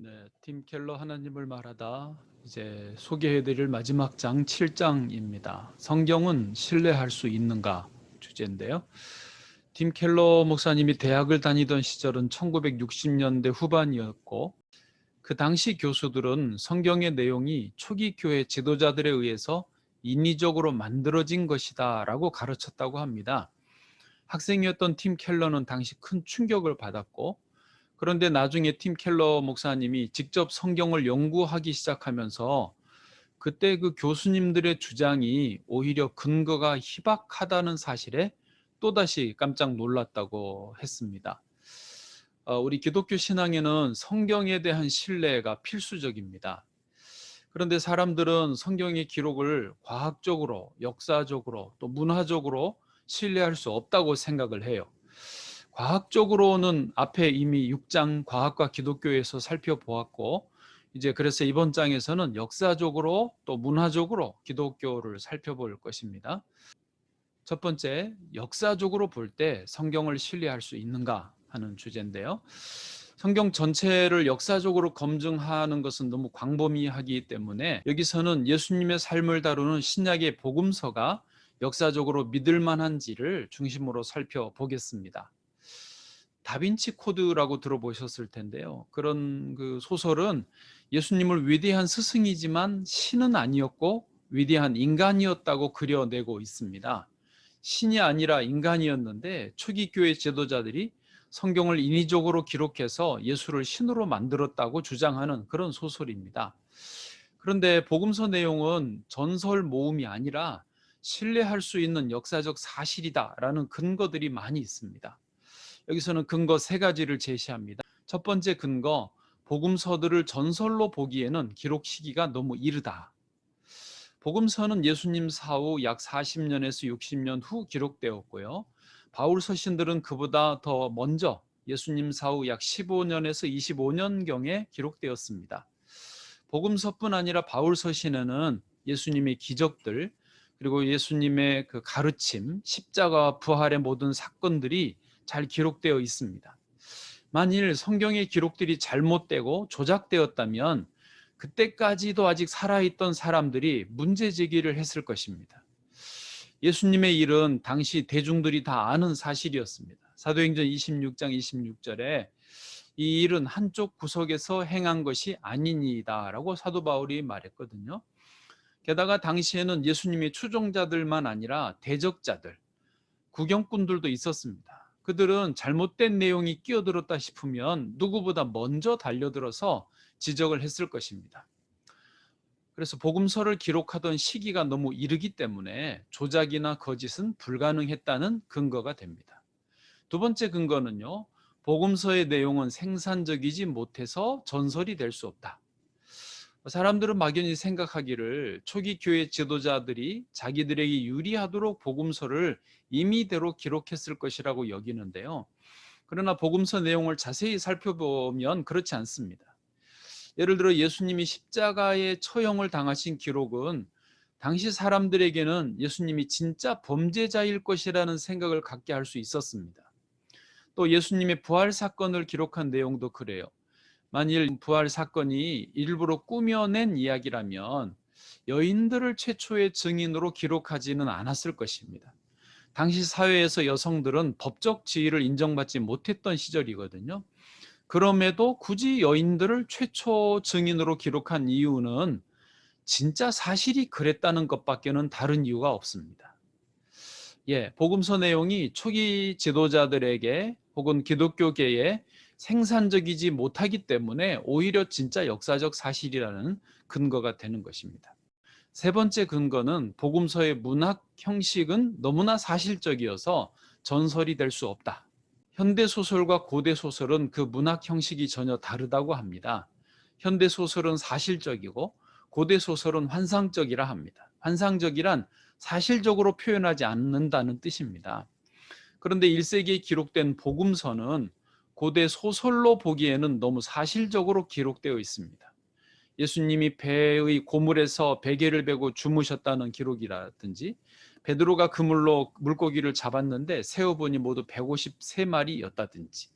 네, 팀 켈러 하나님을 말하다 이제 소개해드릴 마지막 장 7장입니다. 성경은 신뢰할 수 있는가 주제인데요. 팀 켈러 목사님이 대학을 다니던 시절은 1960년대 후반이었고 그 당시 교수들은 성경의 내용이 초기 교회 지도자들에 의해서 인위적으로 만들어진 것이다 라고 가르쳤다고 합니다. 학생이었던 팀 켈러는 당시 큰 충격을 받았고 그런데 나중에 팀 켈러 목사님이 직접 성경을 연구하기 시작하면서 그때 그 교수님들의 주장이 오히려 근거가 희박하다는 사실에 또다시 깜짝 놀랐다고 했습니다. 우리 기독교 신앙에는 성경에 대한 신뢰가 필수적입니다. 그런데 사람들은 성경의 기록을 과학적으로, 역사적으로, 또 문화적으로 신뢰할 수 없다고 생각을 해요. 과학적으로는 앞에 이미 6장 과학과 기독교에서 살펴보았고, 이제 그래서 이번 장에서는 역사적으로 또 문화적으로 기독교를 살펴볼 것입니다. 첫 번째, 역사적으로 볼 때 성경을 신뢰할 수 있는가 하는 주제인데요. 성경 전체를 역사적으로 검증하는 것은 너무 광범위하기 때문에 여기서는 예수님의 삶을 다루는 신약의 복음서가 역사적으로 믿을 만한지를 중심으로 살펴보겠습니다. 다빈치 코드라고 들어보셨을 텐데요. 그런 그 소설은 예수님을 위대한 스승이지만 신은 아니었고 위대한 인간이었다고 그려내고 있습니다. 신이 아니라 인간이었는데 초기 교회 지도자들이 성경을 인위적으로 기록해서 예수를 신으로 만들었다고 주장하는 그런 소설입니다. 그런데 복음서 내용은 전설 모음이 아니라 신뢰할 수 있는 역사적 사실이다라는 근거들이 많이 있습니다. 여기서는 근거 세 가지를 제시합니다. 첫 번째 근거, 복음서들을 전설로 보기에는 기록 시기가 너무 이르다. 복음서는 예수님 사후 약 40년에서 60년 후 기록되었고요. 바울 서신들은 그보다 더 먼저 예수님 사후 약 15년에서 25년경에 기록되었습니다. 복음서뿐 아니라 바울 서신에는 예수님의 기적들, 그리고 예수님의 그 가르침, 십자가 부활의 모든 사건들이 잘 기록되어 있습니다. 만일 성경의 기록들이 잘못되고 조작되었다면 그때까지도 아직 살아있던 사람들이 문제 제기를 했을 것입니다. 예수님의 일은 당시 대중들이 다 아는 사실이었습니다. 사도행전 26장 26절에 이 일은 한쪽 구석에서 행한 것이 아니니이다라고 사도 바울이 말했거든요. 게다가 당시에는 예수님의 추종자들만 아니라 대적자들, 구경꾼들도 있었습니다. 그들은 잘못된 내용이 끼어들었다 싶으면 누구보다 먼저 달려들어서 지적을 했을 것입니다. 그래서 복음서를 기록하던 시기가 너무 이르기 때문에 조작이나 거짓은 불가능했다는 근거가 됩니다. 두 번째 근거는요, 복음서의 내용은 생산적이지 못해서 전설이 될 수 없다. 사람들은 막연히 생각하기를 초기 교회 지도자들이 자기들에게 유리하도록 복음서를 임의대로 기록했을 것이라고 여기는데요. 그러나 복음서 내용을 자세히 살펴보면 그렇지 않습니다. 예를 들어 예수님이 십자가의 처형을 당하신 기록은 당시 사람들에게는 예수님이 진짜 범죄자일 것이라는 생각을 갖게 할 수 있었습니다. 또 예수님의 부활 사건을 기록한 내용도 그래요. 만일 부활 사건이 일부러 꾸며낸 이야기라면 여인들을 최초의 증인으로 기록하지는 않았을 것입니다. 당시 사회에서 여성들은 법적 지위를 인정받지 못했던 시절이거든요. 그럼에도 굳이 여인들을 최초 증인으로 기록한 이유는 진짜 사실이 그랬다는 것밖에는 다른 이유가 없습니다. 복음서 내용이 초기 지도자들에게 혹은 기독교계에 생산적이지 못하기 때문에 오히려 진짜 역사적 사실이라는 근거가 되는 것입니다. 세 번째 근거는 복음서의 문학 형식은 너무나 사실적이어서 전설이 될 수 없다. 현대 소설과 고대 소설은 그 문학 형식이 전혀 다르다고 합니다. 현대 소설은 사실적이고 고대 소설은 환상적이라 합니다. 환상적이란 사실적으로 표현하지 않는다는 뜻입니다. 그런데 1세기에 기록된 복음서는 고대 소설로 보기에는 너무 사실적으로 기록되어 있습니다. 예수님이 배의 고물에서 베개를 베고 주무셨다는 기록이라든지 베드로가 그물로 물고기를 잡았는데 세어보니 모두 153마리였다든지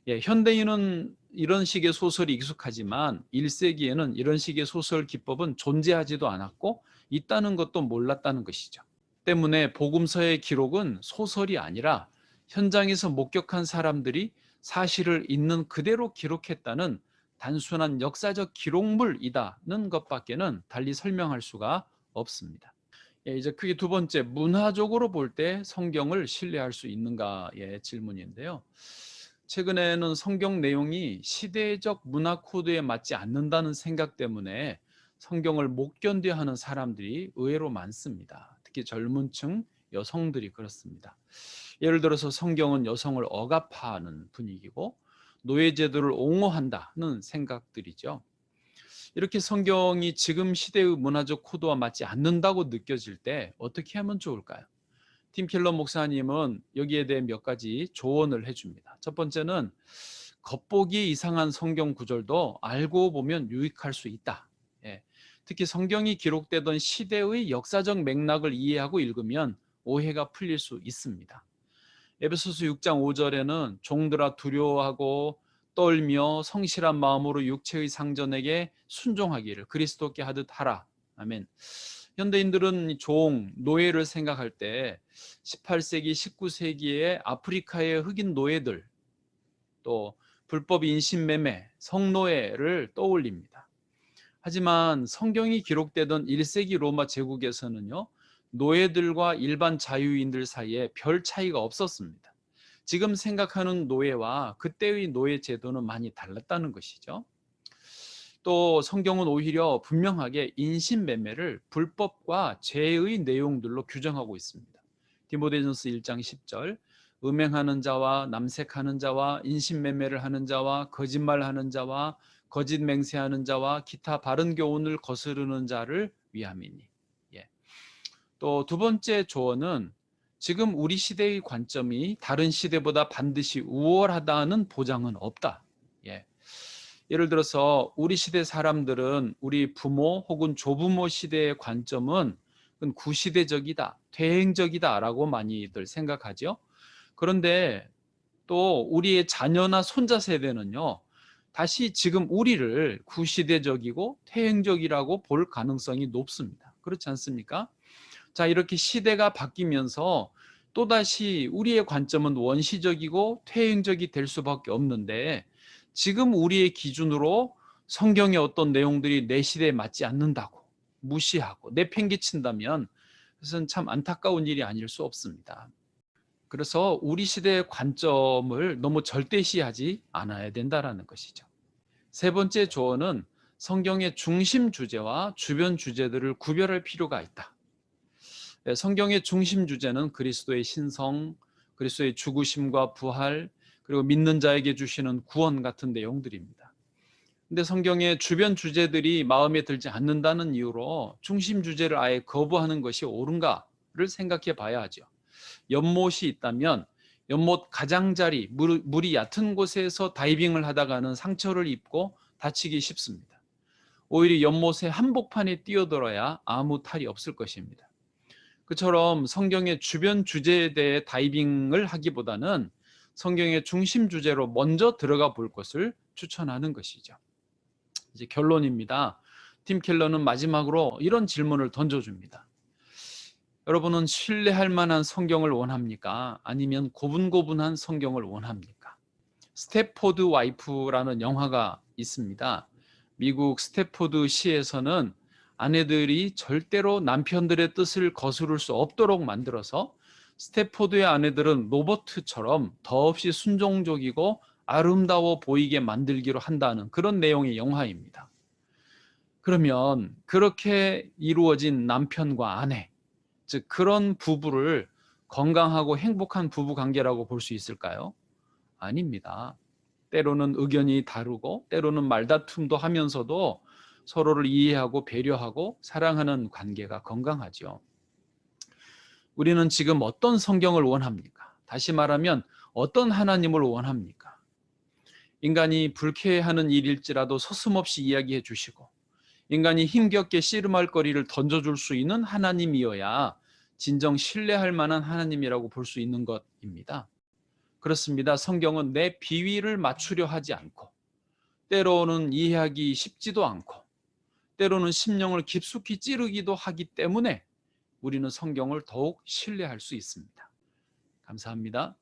현대인은 이런 식의 소설이 익숙하지만 1세기에는 이런 식의 소설 기법은 존재하지도 않았고 있다는 것도 몰랐다는 것이죠. 때문에 복음서의 기록은 소설이 아니라 현장에서 목격한 사람들이 사실을 있는 그대로 기록했다는 단순한 역사적 기록물이다는 것밖에는 달리 설명할 수가 없습니다. 이제 크게 두 번째, 문화적으로 볼 때 성경을 신뢰할 수 있는가의 질문인데요. 최근에는 성경 내용이 시대적 문화 코드에 맞지 않는다는 생각 때문에 성경을 못 견뎌하는 사람들이 의외로 많습니다. 특히 젊은 층 여성들이 그렇습니다. 예를 들어서 성경은 여성을 억압하는 분위기고 노예제도를 옹호한다는 생각들이죠. 이렇게 성경이 지금 시대의 문화적 코드와 맞지 않는다고 느껴질 때 어떻게 하면 좋을까요? 팀 켈러 목사님은 여기에 대해 몇 가지 조언을 해줍니다. 첫 번째는 겉보기 이상한 성경 구절도 알고 보면 유익할 수 있다. 특히 성경이 기록되던 시대의 역사적 맥락을 이해하고 읽으면 오해가 풀릴 수 있습니다. 에베소서 6장 5절에는 종들아 두려워하고 떨며 성실한 마음으로 육체의 상전에게 순종하기를 그리스도께 하듯 하라. 아멘. 현대인들은 종, 노예를 생각할 때 18세기, 19세기의 아프리카의 흑인 노예들, 또 불법 인신매매, 성노예를 떠올립니다. 하지만 성경이 기록되던 1세기 로마 제국에서는요, 노예들과 일반 자유인들 사이에 별 차이가 없었습니다. 지금 생각하는 노예와 그때의 노예 제도는 많이 달랐다는 것이죠. 또 성경은 오히려 분명하게 인신매매를 불법과 죄의 내용들로 규정하고 있습니다. 디모데전서 1장 10절, 음행하는 자와 남색하는 자와 인신매매를 하는 자와 거짓말하는 자와 거짓 맹세하는 자와 기타 바른 교훈을 거스르는 자를 위함이니. 또 두 번째 조언은 지금 우리 시대의 관점이 다른 시대보다 반드시 우월하다는 보장은 없다. 예를 들어서 우리 시대 사람들은 우리 부모 혹은 조부모 시대의 관점은 구시대적이다, 퇴행적이다라고 많이들 생각하죠. 그런데 또 우리의 자녀나 손자 세대는요, 다시 지금 우리를 구시대적이고 퇴행적이라고 볼 가능성이 높습니다. 그렇지 않습니까? 자, 이렇게 시대가 바뀌면서 또다시 우리의 관점은 원시적이고 퇴행적이 될 수밖에 없는데 지금 우리의 기준으로 성경의 어떤 내용들이 내 시대에 맞지 않는다고 무시하고 내팽개친다면 그것은 참 안타까운 일이 아닐 수 없습니다. 그래서 우리 시대의 관점을 너무 절대시하지 않아야 된다는 것이죠. 세 번째 조언은 성경의 중심 주제와 주변 주제들을 구별할 필요가 있다. 성경의 중심 주제는 그리스도의 신성, 그리스도의 죽으심과 부활, 그리고 믿는 자에게 주시는 구원 같은 내용들입니다. 근데 성경의 주변 주제들이 마음에 들지 않는다는 이유로 중심 주제를 아예 거부하는 것이 옳은가를 생각해 봐야 하죠. 연못이 있다면 연못 가장자리, 물이 얕은 곳에서 다이빙을 하다가는 상처를 입고 다치기 쉽습니다. 오히려 연못의 한복판에 뛰어들어야 아무 탈이 없을 것입니다. 그처럼 성경의 주변 주제에 대해 다이빙을 하기보다는 성경의 중심 주제로 먼저 들어가 볼 것을 추천하는 것이죠. 이제 결론입니다. 팀 켈러는 마지막으로 이런 질문을 던져줍니다. 여러분은 신뢰할 만한 성경을 원합니까? 아니면 고분고분한 성경을 원합니까? 스태포드 와이프라는 영화가 있습니다. 미국 스태포드 시에서는 아내들이 절대로 남편들의 뜻을 거스를 수 없도록 만들어서 스태포드의 아내들은 로버트처럼 더없이 순종적이고 아름다워 보이게 만들기로 한다는 그런 내용의 영화입니다. 그러면 그렇게 이루어진 남편과 아내, 즉 그런 부부를 건강하고 행복한 부부 관계라고 볼 수 있을까요? 아닙니다. 때로는 의견이 다르고 때로는 말다툼도 하면서도 서로를 이해하고 배려하고 사랑하는 관계가 건강하죠. 우리는 지금 어떤 성경을 원합니까? 다시 말하면 어떤 하나님을 원합니까? 인간이 불쾌해하는 일일지라도 서슴없이 이야기해 주시고 인간이 힘겹게 씨름할 거리를 던져줄 수 있는 하나님이어야 진정 신뢰할 만한 하나님이라고 볼 수 있는 것입니다. 그렇습니다. 성경은 내 비위를 맞추려 하지 않고 때로는 이해하기 쉽지도 않고 때로는 심령을 깊숙이 찌르기도 하기 때문에 우리는 성경을 더욱 신뢰할 수 있습니다. 감사합니다.